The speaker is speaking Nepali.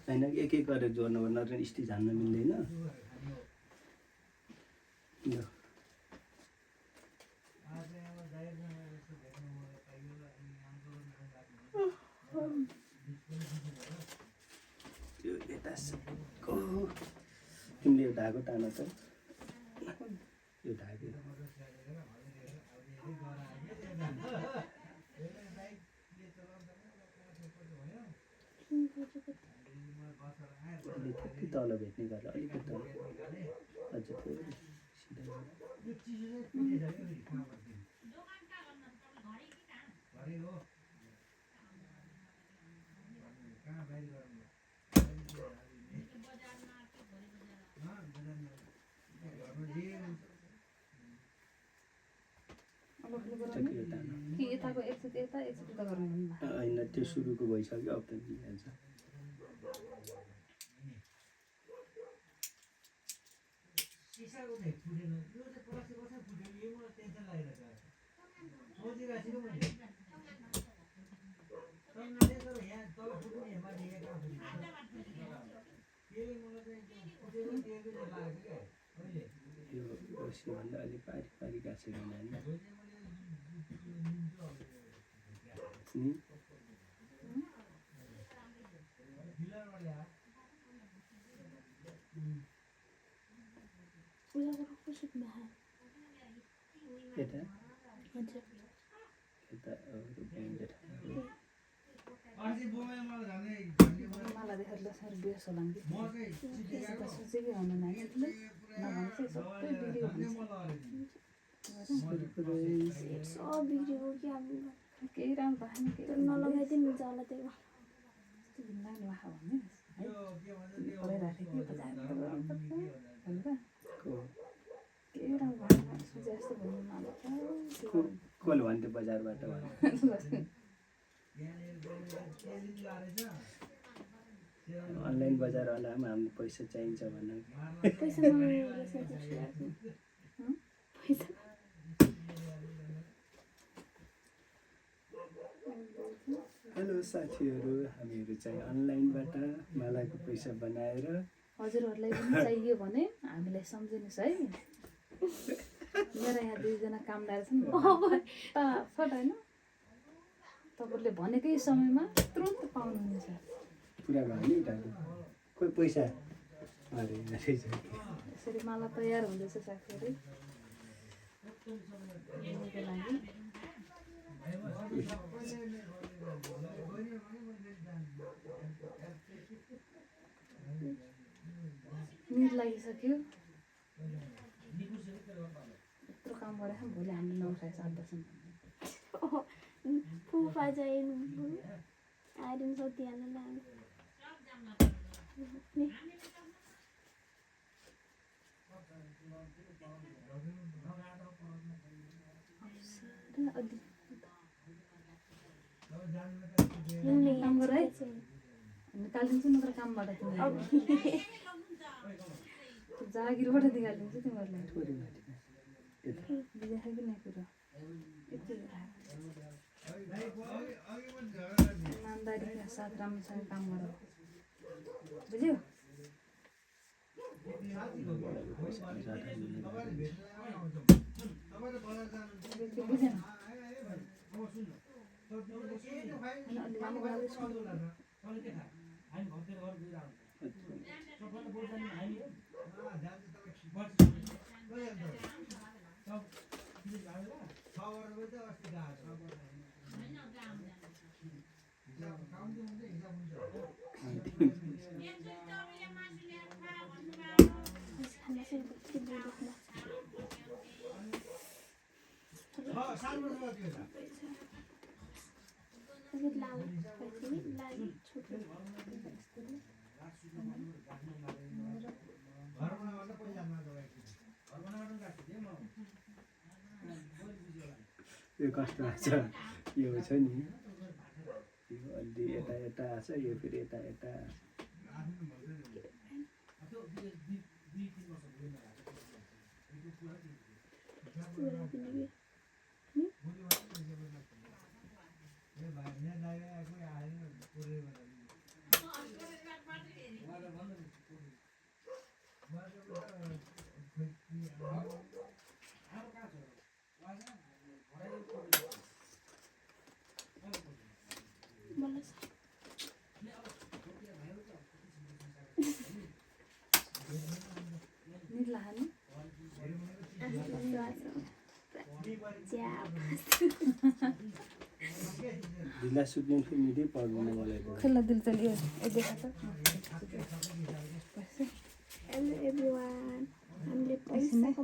हैन एक एक गरेर जोड्नु पर्छ नत्र स्टिच हान्न मिल्दैन ल त्यो यता तिमीले यो धागो तान त यो धागो अलिकति तल भेट्ने गरेर अलिकति तल अझ थोरै सिधा होइन त्यो सुरुको भइसक्यो अब त मिलिहाल्छ यो रसीभन्दा अलिक पारी पारी गाँसेर नानी यता यता मलाई देखेर लसर बिर्स होला नि सोचेकै हुनु नाच्ने नभन्छ सबै भिडियो सब भिडियो के अब केही राम्रो भएन केही नलगाइदिनु हुन्छ होला त्यो लाग्ने वाखा भन्ने है पढाइरहेको थिएँ कि भनेर केही राम्रो भएन सोचे जस्तो भन्नु नभएको कसले भन्थ्यो बजारबाट अनलाइन बजारवालामा हाम्रो पैसा चाहिन्छ भन्न पैसा हेलो साथीहरू हामीहरू चाहिँ अनलाइनबाट मालाको पैसा बनाएर हजुरहरूलाई पनि चाहियो भने हामीलाई सम्झिनुहोस् है मेरा यहाँ दुईजना कामदार छन् फटाफट होइन तपाईँले भनेकै समयमा तुरन्त पाउनुहुनेछ पुरा भयो नि उनीहरू कोही पैसा अरे यसरी माला तयार हुँदैछ साथीहरू लागि निद लागिसक्यो यत्रो काम गरेर भोलि हामीले नउठाइ सक्दैछौँ फुफा चाहिँ आइरन सकिहाल्नु काम गर है निकालिदिन्छु नत्र कामबाट तिमीलाई जागिरबाट निकालिदिन्छु तिमीहरूलाई बुझेको कि नै कुरो इमान्दारीका साथ राम्रोसँग काम गर बुझ्यो बुझेन यो कस्तो लाग्छ यो छ नि यो अलि यता यता आछ यो फेरि यता यता ढिला सुत्ने फेरि पर्दैन मलाई त खेल्न दिल त यो देखा त Hello everyone. हामीले पैसाको